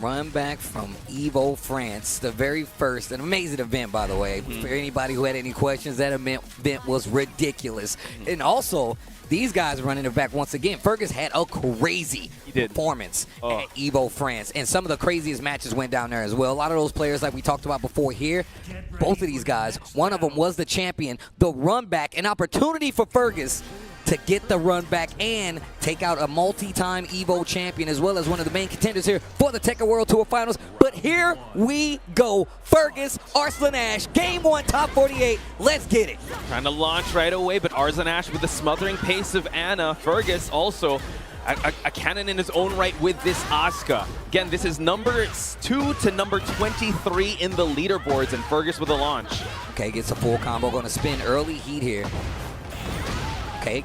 run back from Evo France, the very first, an amazing event, by the way. For anybody who had any questions, that event was ridiculous. And also, these guys running it back once again. Fergus had a crazy performance at Evo France, and some of the craziest matches went down there as well. A lot of those players, like we talked about before here, both of these guys, one of them was the champion. The run back, an opportunity for Fergus to get the run back and take out a multi-time Evo champion as well as one of the main contenders here for the Tekken World Tour Finals. But here we go. Fergus, Arslan Ash, game 1, top 48. Let's get it. Trying to launch right away, but Arslan Ash with the smothering pace of Anna. Fergus also a cannon in his own right with this Asuka. Again, this is number 2 to number 23 in the leaderboards, and Fergus with a launch. Okay, gets a full combo. Going to spin early heat here. Okay,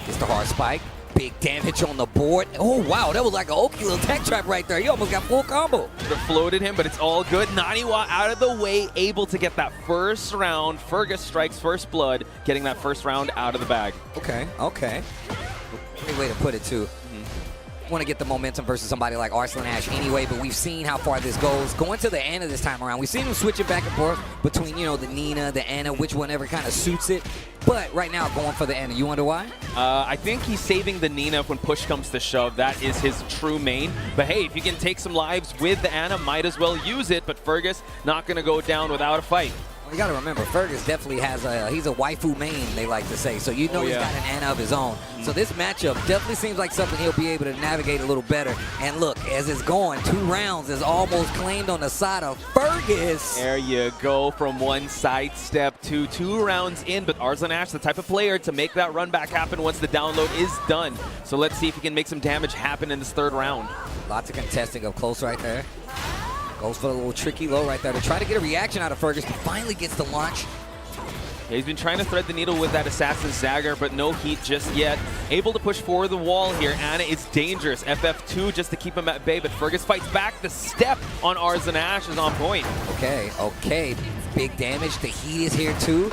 gets the hard spike. Big damage on the board. Oh, wow, that was like an Oki little tech trap right there. He almost got full combo. It floated him, but it's all good. Naniwa out of the way, able to get that first round. Fergus strikes first blood, getting that first round out of the bag. Okay, okay. Great way to put it, too. Want to get the momentum versus somebody like Arslan Ash anyway, but we've seen how far this goes. Going to the Anna this time around, we've seen him switch it back and forth between, you know, the Nina, the Anna, which one ever kind of suits it. But right now, going for the Anna. You wonder why? I think he's saving the Nina when push comes to shove. That is his true main. But hey, if you can take some lives with the Anna, might as well use it. But Fergus not going to go down without a fight. You got to remember, Fergus definitely has he's a waifu main, they like to say. So you know he's got an Anna of his own. So this matchup definitely seems like something he'll be able to navigate a little better. And look, as it's going, 2 rounds is almost claimed on the side of Fergus. There you go, from one sidestep to 2 rounds in. But Arslan Ash, the type of player to make that run back happen once the download is done. So let's see if he can make some damage happen in this 3rd round. Lots of contesting up close right there. Goes for a little tricky low right there to try to get a reaction out of Fergus, but finally gets the launch. Yeah, he's been trying to thread the needle with that Assassin Zagger, but no heat just yet. Able to push forward the wall here. Anna is dangerous. FF2 just to keep him at bay, but Fergus fights back. The step on Arslan Ash is on point. Okay, okay. Big damage. The heat is here too.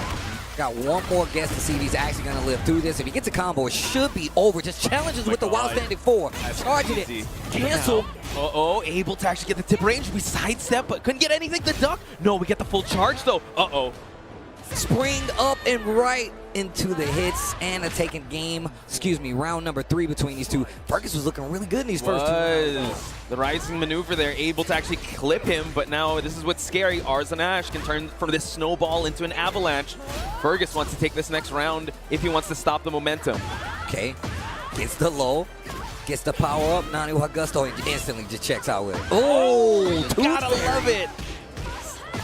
Got one more guess to see if he's actually going to live through this. If he gets a combo, it should be over. Just challenges with the wild standing 4. Charging it. Cancel. Uh-oh, able to actually get the tip range. We sidestep, but couldn't get anything to duck. No, we get the full charge, though. Uh-oh. Spring up and right into the hits. Anna taking round number 3 between these two. Fergus was looking really good in these first 2 rounds. The rising maneuver there, able to actually clip him, but now this is what's scary. Arslan Ash can turn from this snowball into an avalanche. Fergus wants to take this next round if he wants to stop the momentum. Okay, gets the low, gets the power up. Nani Gusto instantly just checks out with it. Oh, gotta love it.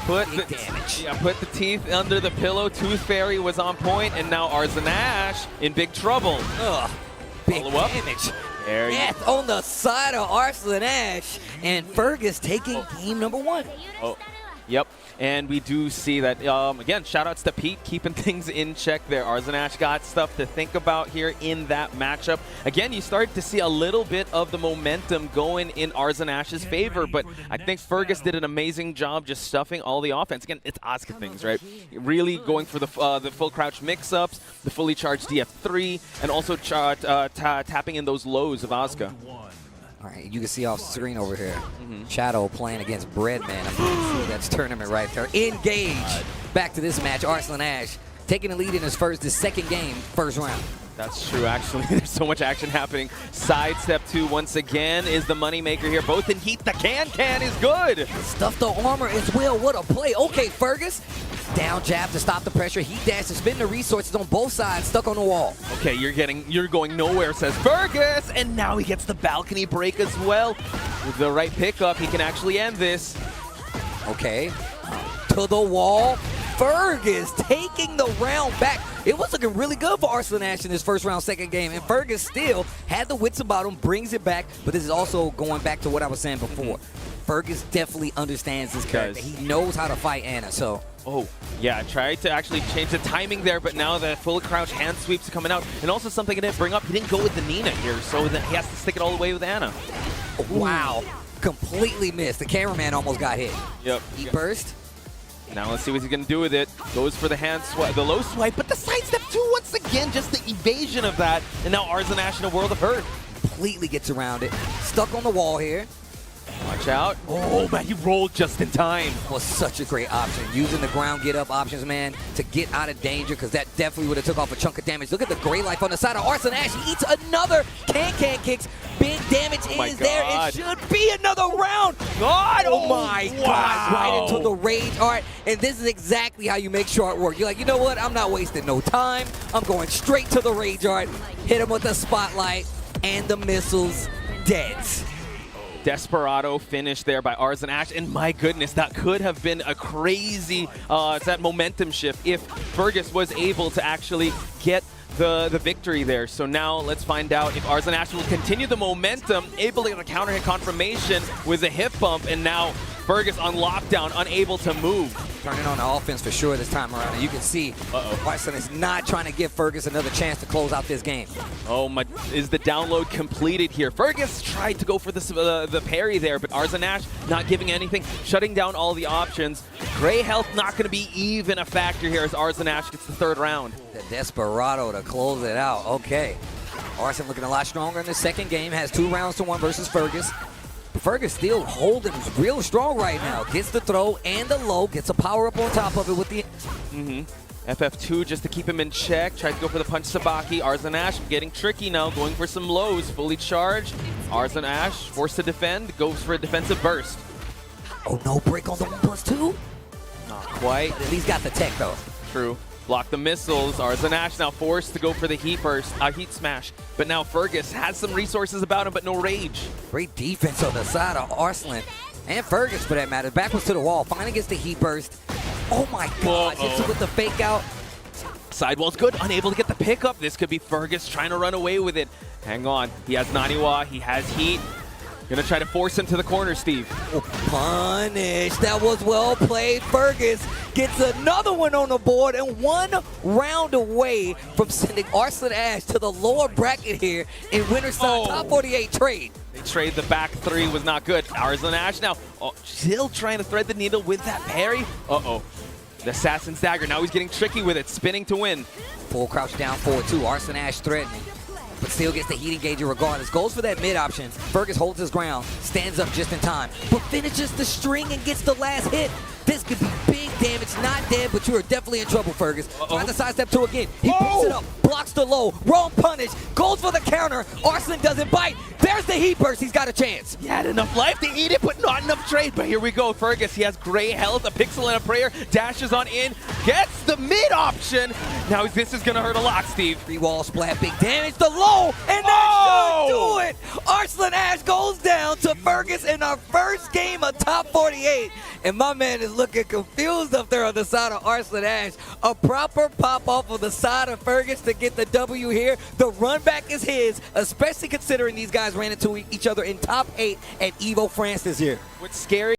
Put the teeth under the pillow. Tooth Fairy was on point, and now Arslan Ash in big trouble. Ugh, big damage. Death on the side of Arslan Ash, and Fergus taking game number 1. Oh, yep. And we do see that, again, shout-outs to Pete, keeping things in check there. Arslan Ash got stuff to think about here in that matchup. Again, you start to see a little bit of the momentum going in Arslan Ash's favor, but I think Fergus did an amazing job just stuffing all the offense. Again, it's Asuka things, right? Really going for the full crouch mix-ups, the fully charged DF3, and also tapping in those lows of Asuka. All right, you can see off screen over here, Shadow playing against Breadman. I'm pretty sure that's tournament right there. Engage. Back to this match, Arslan Ash taking the lead in his 2nd game, 1st round. That's true, actually. There's so much action happening. Sidestep 2 once again is the moneymaker here. Both in heat. The can is good. Stuff the armor as well. What a play. Okay, Fergus. Down jab to stop the pressure. Heat dash to spin the resources on both sides. Stuck on the wall. Okay, you're going nowhere, says Fergus. And now he gets the balcony break as well. With the right pickup, he can actually end this. Okay. To the wall. Fergus taking the round back. It was looking really good for Arslan Ash in his 1st round, 2nd game, and Fergus still had the wits about him, brings it back, but this is also going back to what I was saying before. Fergus definitely understands his character. He knows how to fight Anna, so. Oh, yeah, I tried to actually change the timing there, but now the full crouch hand sweeps are coming out. And also something I didn't bring up, he didn't go with the Nina here, so he has to stick it all the way with Anna. Wow, completely missed. The cameraman almost got hit. Yep. He burst. Now let's see what he's going to do with it. Goes for the hand swipe, the low swipe, but the sidestep 2 once again, just the evasion of that. And now Arslan Ash in a world of hurt. Completely gets around it. Stuck on the wall here. Watch out. Oh, man, he rolled just in time. Was such a great option. Using the ground get up options, man, to get out of danger, because that definitely would have took off a chunk of damage. Look at the gray life on the side of Arslan Ash. He eats another can kicks. Big damage is there. It should be another round. God, oh my God, right into the rage art. And this is exactly how you make short work. You're like, you know what? I'm not wasting no time. I'm going straight to the rage art. Hit him with the spotlight and the missiles. Dead. Desperado finish there by Arslan Ash, and my goodness, that could have been a crazy that momentum shift if Fergus was able to actually get the victory there. So now let's find out if Arslan Ash will continue the momentum, able to get a counter hit confirmation with a hip bump, and now Fergus on lockdown, unable to move. Turning on the offense for sure this time around, and you can see Arslan is not trying to give Fergus another chance to close out this game. Oh my, is the download completed here? Fergus tried to go for the parry there, but Arslan Ash not giving anything, shutting down all the options. Gray health not going to be even a factor here as Arslan Ash gets the third round. The Desperado to close it out. Okay. Arslan looking a lot stronger in the second game, has 2 rounds to 1 versus Fergus. Fergus still holding real strong right now. Gets the throw and the low, gets a power up on top of it with the... FF2 just to keep him in check. Tried to go for the punch Sabaki. Arslan Ash getting tricky now, going for some lows. Fully charged. Arslan Ash forced to defend, goes for a defensive burst. Oh, no break on the 1+2? Not quite. But at least got the tech though. True. Block the missiles. Arslan Ash now forced to go for the heat burst, heat smash. But now Fergus has some resources about him, but no rage. Great defense on the side of Arslan and Fergus for that matter. Backwards to the wall. Finally gets the heat burst. Oh my God! Hits it with the fake out. Sidewall's good. Unable to get the pickup. This could be Fergus trying to run away with it. Hang on. He has Naniwa. He has heat. Gonna try to force him to the corner, Steve. Oh, punish. That was well played. Fergus gets another one on the board and 1 round away from sending Arslan Ash to the lower bracket here in Winner's Side Top 48 trade. They trade the back 3 was not good. Arslan Ash now still trying to thread the needle with that parry. The Assassin's Dagger. Now he's getting tricky with it. Spinning to win. Full crouch down forward too. Arslan Ash threatening, but still gets the heat engager regardless. Goes for that mid option. Fergus holds his ground, stands up just in time, but finishes the string and gets the last hit. This could be big damage, not dead, but you are definitely in trouble, Fergus. Tries to sidestep 2 again. He picks it up, blocks the low, wrong punish, goes for the counter. Arslan doesn't bite. There's the heat burst. He's got a chance. He had enough life to eat it, but not enough trade. But here we go. Fergus, he has gray health, a pixel and a prayer, dashes on in, gets the mid option. Now this is going to hurt a lot, Steve. 3 wall splat, big damage, the low, and that should do it. Arslan Ash goes down to Fergus in our first game of Top 48. And my man is looking confused up there on the side of Arslan Ash. A proper pop off of the side of Fergus to get the W here. The run back is his, especially considering these guys ran into each other in Top 8 at Evo France this year. What's scary